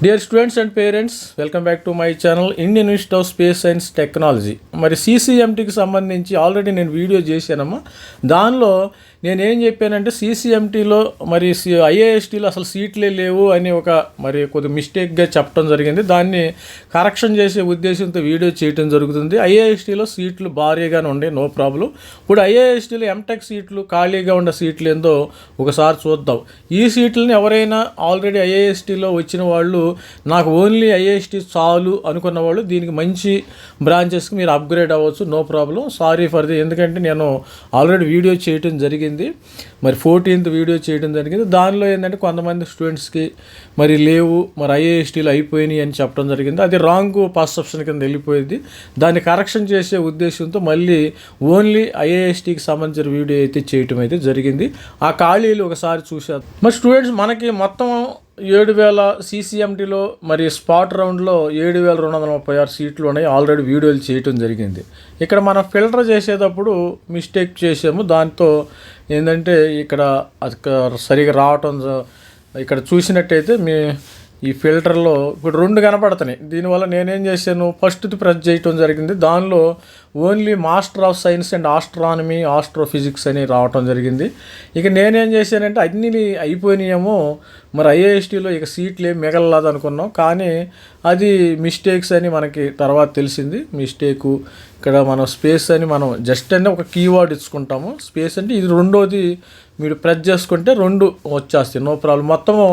Dear students and parents, welcome back to my channel Indian institute of space science technology. మరి సీసీఎంటీకి సంబంధించి already నేను video చేశానమ్మా. దానిలో నేను ఏం చెప్పానంటే సీసీఎంటీలో మరి ఐఏఎస్టీలో అసలు సీట్లే లేవు అని ఒక మరి కొద్ది మిస్టేక్గా చెప్పడం జరిగింది. దాన్ని కరెక్షన్ చేసే ఉద్దేశంతో వీడియో చేయడం జరుగుతుంది. ఐఏఎస్టీలో సీట్లు భారీగానే ఉండే, నో ప్రాబ్లం. ఇప్పుడు ఐఏఎస్టీలో ఎంటెక్ సీట్లు ఖాళీగా ఉన్న సీట్లు ఏందో ఒకసారి చూద్దాం. ఈ సీట్లని ఎవరైనా ఆల్రెడీ ఐఏఎస్టీలో వచ్చిన వాళ్ళు, నాకు ఓన్లీ ఐఏఎస్టీ చాలు అనుకున్న వాళ్ళు దీనికి మంచి బ్రాంచెస్కి మీరు అప్గ్రేడ్ అవ్వచ్చు, no problem. Sorry for the, ఎందుకంటే నేను ఆల్రెడీ వీడియో చేయటం జరిగింది. మరి 14th వీడియో చేయడం జరిగింది. దానిలో ఏంటంటే కొంతమంది స్టూడెంట్స్కి మరి లేవు, మరి ఐఏఎస్టీలు అయిపోయినాయి అని చెప్పడం జరిగింది. అది రాంగ్ పర్సెప్షన్ కింద వెళ్ళిపోయింది. దాన్ని కరెక్షన్ చేసే ఉద్దేశంతో మళ్ళీ ఓన్లీ ఐఏఎస్టీకి సంబంధించిన వీడియో అయితే చేయటం అయితే జరిగింది. ఆ ఖాళీలు ఒకసారి చూశారు. మరి స్టూడెంట్స్ మనకి మొత్తం 7,000 సీసీఎంటీలో మరి స్పాట్ రౌండ్లో 7,236 సీట్లు ఉన్నాయి. ఆల్రెడీ వీడియోలు చేయటం జరిగింది. ఇక్కడ మనం ఫిల్టర్ చేసేటప్పుడు మిస్టేక్ చేసాము. దాంతో ఏంటంటే ఇక్కడ సరిగా రావటం, ఇక్కడ చూసినట్టయితే ఈ ఫిల్టర్లో ఇప్పుడు 2 కనపడుతున్నాయి. దీనివల్ల నేనేం చేశాను, ఫస్ట్ది ప్రెస్ చేయటం జరిగింది. దానిలో only master of science and astronomy, astrophysics అని రావటం జరిగింది. ఇక నేనేం చేశానంటే అన్నీ అయిపోయినాయేమో, మరి ఐఏఎస్టీలో ఇక సీట్లు ఏం మిగలలేదు అనుకున్నాం. కానీ అది మిస్టేక్స్ అని మనకి తర్వాత తెలిసింది. మిస్టేకు ఇక్కడ మనం స్పేస్ అని మనం జస్ట్ అంటే ఒక కీవర్డ్ ఇచ్చుకుంటాము. స్పేస్ అంటే ఇది రెండోది మీరు ప్రెస్ చేసుకుంటే 2 వచ్చేస్తాయి, నో ప్రాబ్లం. మొత్తము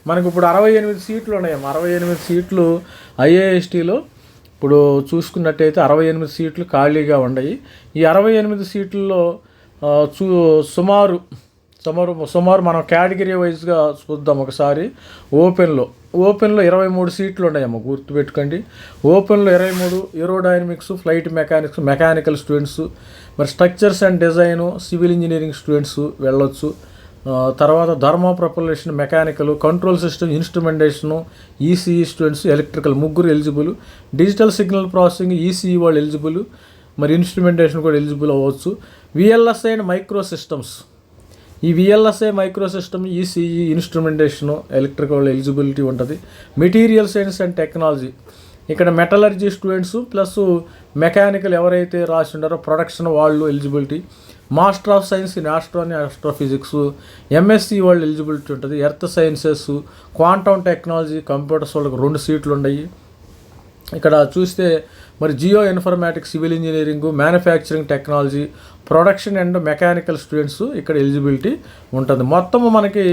మనకు ఇప్పుడు 68 సీట్లు ఉన్నాయమ్మా. 68 సీట్లు ఐఏఎస్టీలో ఇప్పుడు చూసుకున్నట్టయితే 68 సీట్లు ఖాళీగా ఉన్నాయి. ఈ 68 సీట్లలో సుమారు మనం కేటగిరీ వైజ్గా చూద్దాం ఒకసారి. ఓపెన్లో 23 సీట్లు ఉన్నాయమ్మ, గుర్తుపెట్టుకోండి. ఓపెన్లో 23 aerodynamics, flight mechanics, mechanical students, మరి structures and design, civil engineering students వెళ్ళొచ్చు. తర్వాత thermo propulsion, mechanical, control system, instrumentation, ECE students, electrical ముగ్గురు eligible. Digital signal processing, ECE వాళ్ళు ఎలిజిబుల్, మరి ఇన్స్ట్రుమెంటేషన్ కూడా ఎలిజిబుల్ అవ్వచ్చు. విఎల్ఎస్ఐ అండ్ మైక్రో సిస్టమ్స్, ఈ VLSI micro system, ECE, instrumentation, electrical eligibility ఉంటుంది. Material science and technology, ఇక్కడ metallurgy students plus mechanical ఎవరైతే రాసి ఉన్నారో ప్రొడక్షన్ వాళ్ళు eligibility. Master of science in astrophysics, MSc వాళ్ళు ఎలిజిబిలిటీ ఉంటుంది. Earth sciences, quantum technology, computers వాళ్ళకి 2 సీట్లు ఉన్నాయి. ఇక్కడ చూస్తే మరి Jio informatics, civil engineering, manufacturing technology, production and mechanical students ఇక్కడ ఎలిజిబిలిటీ ఉంటుంది. మొత్తము మనకి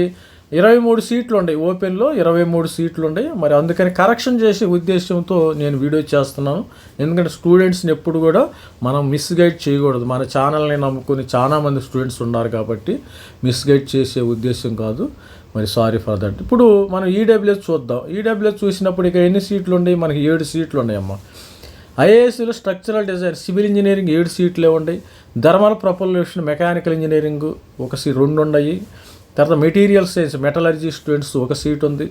23 సీట్లు ఉన్నాయి. ఓపెన్లో 23 సీట్లు ఉన్నాయి. మరి అందుకని కరెక్షన్ చేసే ఉద్దేశంతో నేను వీడియో చేస్తున్నాను. ఎందుకంటే స్టూడెంట్స్ని ఎప్పుడు కూడా మనం మిస్గైడ్ చేయకూడదు. మన ఛానల్ని నమ్ముకొని చాలామంది స్టూడెంట్స్ ఉన్నారు కాబట్టి మిస్గైడ్ చేసే ఉద్దేశం కాదు. మరి సారీ ఫర్ దట్. ఇప్పుడు మనం ఈడబ్ల్యూఎస్ చూద్దాం. ఈడబ్ల్యూఎస్ చూసినప్పుడు ఇక్కడ ఎన్ని సీట్లు ఉన్నాయి, మనకి 7 సీట్లు ఉన్నాయమ్మా. ఐఏఎస్లో స్ట్రక్చరల్ డిజైన్, సివిల్ ఇంజనీరింగ్ 7 సీట్లే ఉన్నాయి. థర్మల్ ప్రొపల్షన్, మెకానికల్ ఇంజనీరింగ్ 2 ఉన్నాయి. తర్వాత material science, metallurgy students 1 seat ఉంది.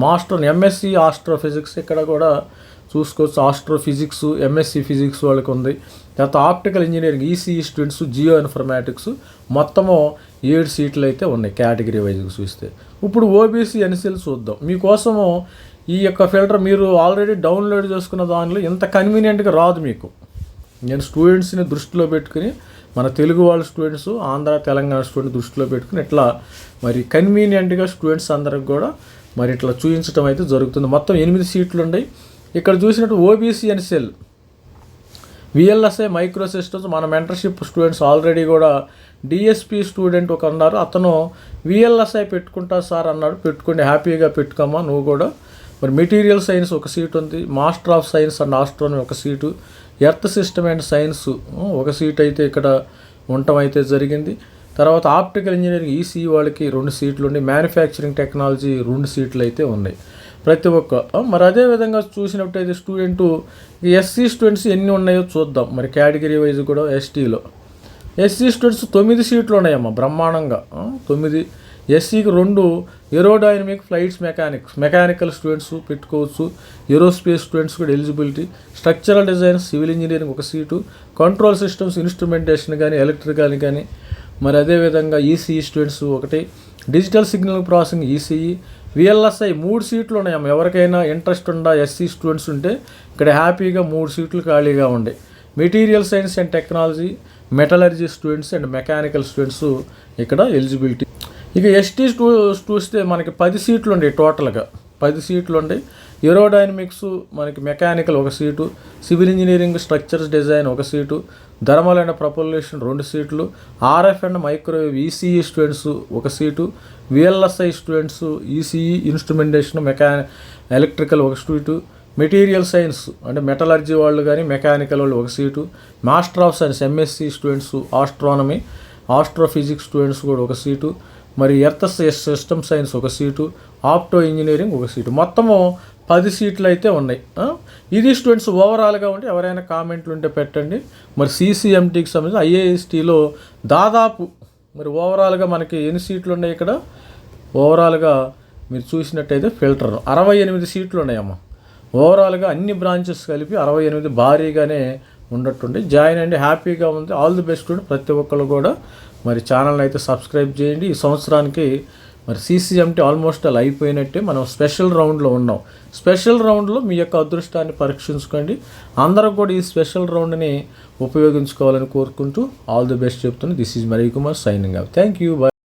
మాస్టర్ ఎంఎస్సి ఆస్ట్రోఫిజిక్స్, ఇక్కడ కూడా చూసుకోవచ్చు. ఆస్ట్రోఫిజిక్స్, ఎంఎస్సి ఫిజిక్స్ వాళ్ళకి ఉంది. తర్వాత optical engineering, ECE students, Jio informatics, మొత్తము 7 సీట్లు అయితే ఉన్నాయి కేటగిరీ వైజ్గా చూస్తే. ఇప్పుడు ఓబీసీ ఎన్సీఎల్ చూద్దాం. మీకోసము ఈ యొక్క ఫిల్టర్ మీరు ఆల్రెడీ డౌన్లోడ్ చేసుకున్న దానిలో ఇంత కన్వీనియంట్గా రాదు మీకు. నేను స్టూడెంట్స్ని దృష్టిలో పెట్టుకుని, మన తెలుగు వాళ్ళ స్టూడెంట్స్, ఆంధ్ర తెలంగాణ స్టూడెంట్ దృష్టిలో పెట్టుకుని ఇట్లా మరి కన్వీనియంట్గా స్టూడెంట్స్ అందరికి కూడా మరి ఇట్లా చూపించడం అయితే జరుగుతుంది. మొత్తం 8 సీట్లు ఉన్నాయి. ఇక్కడ చూసినట్టు OBC NCL, VLSI micro systems, మన మెంటర్షిప్ స్టూడెంట్స్ ఆల్రెడీ కూడా డిఎస్పి స్టూడెంట్ ఒక అన్నారు, అతను విఎల్ఎస్ఐ పెట్టుకుంటా సార్ అన్నాడు. పెట్టుకోండి, హ్యాపీగా పెట్టుకోమా నువ్వు కూడా. మరి మెటీరియల్ సైన్స్ 1 సీట్ ఉంది. Master of science and astronomy 1 seat. Earth system and science 1 seat అయితే ఇక్కడ ఉండటం అయితే జరిగింది. తర్వాత ఆప్టికల్ ఇంజనీరింగ్, ఈసీఈ వాళ్ళకి 2 సీట్లు ఉన్నాయి. మ్యానుఫ్యాక్చరింగ్ టెక్నాలజీ 2 సీట్లు అయితే ఉన్నాయి ప్రతి ఒక్క. మరి అదేవిధంగా చూసినట్టయితే స్టూడెంటు ఎస్సీ స్టూడెంట్స్ ఎన్ని ఉన్నాయో చూద్దాం. మరి కేటగిరీ వైజ్ కూడా ఎస్టీలో ఎస్సీ స్టూడెంట్స్ 9 సీట్లు ఉన్నాయమ్మా, బ్రహ్మాండంగా 9. ఎస్సీకి 2 ఏరోడైనమిక్, ఫ్లైట్స్ మెకానికల్ స్టూడెంట్స్ పెట్టుకోవచ్చు. ఏరోస్పేస్ స్టూడెంట్స్ కూడా eligibility. Structural design, civil engineering 1 seat. Control systems, instrumentation కానీ, ఎలక్ట్రికల్ కానీ, మరి అదేవిధంగా ECE students 1. Digital signal processing, ECE. VLSI 3 సీట్లు ఉన్నాయమ్మ. ఎవరికైనా ఇంట్రెస్ట్ ఉందా ఎస్సీ స్టూడెంట్స్ ఉంటే ఇక్కడ హ్యాపీగా 3 సీట్లు ఖాళీగా ఉన్నాయి. Material science and technology, metallurgy students and mechanical students ఇక్కడ ఎలిజిబిలిటీ. ఇక ఎస్టీ చూస్తే మనకి 10 సీట్లు ఉన్నాయి, టోటల్గా 10 సీట్లు ఉన్నాయి. ఏరోడైనమిక్స్ మనకి mechanical 1 seat, civil engineering structures design 1 seat, thermal and propulsion 2 సీట్లు, RF and microwave ECE students 1 seat, VLSI students ECE instrumentation electrical 1 seat, material science అంటే మెటలర్జీ వాళ్ళు కానీ మెకానికల్ వాళ్ళు 1 seat, master of science MSc students astronomy, astrophysics students కూడా 1 seat, మరి earth system science 1 seat, opto engineering 1 seat. మొత్తము 10 సీట్లు అయితే ఉన్నాయి. ఇది స్టూడెంట్స్ ఓవరాల్గా ఉంటే ఎవరైనా కామెంట్లు ఉంటే పెట్టండి. మరి సీసీఎంటీకి సంబంధించి ఐఏఎస్టీలో దాదాపు మరి ఓవరాల్గా మనకి ఎన్ని సీట్లు ఉన్నాయి ఇక్కడ? ఓవరాల్గా మీరు చూసినట్టయితే ఫిల్టర్ 68 సీట్లు ఉన్నాయమ్మ. ఓవరాల్గా అన్ని బ్రాంచెస్ కలిపి 68 భారీగానే ఉన్నట్టుండి. జాయిన్ అండి, హ్యాపీగా ఉంది. All the best student. ప్రతి ఒక్కళ్ళు కూడా మరి ఛానల్ని అయితే సబ్స్క్రైబ్ చేయండి. ఈ సంవత్సరానికి మరి సీసీఎంటీ ఆల్మోస్ట్ అలా అయిపోయినట్టే. మనం స్పెషల్ రౌండ్లో ఉన్నాం. స్పెషల్ రౌండ్లో మీ యొక్క అదృష్టాన్ని పరీక్షించుకోండి. అందరూ కూడా ఈ స్పెషల్ రౌండ్ని ఉపయోగించుకోవాలని కోరుకుంటూ ఆల్ ది బెస్ట్ చెప్తున్నాను. దిస్ ఈజ్ మరీ Kumar signing off. Thank you. By.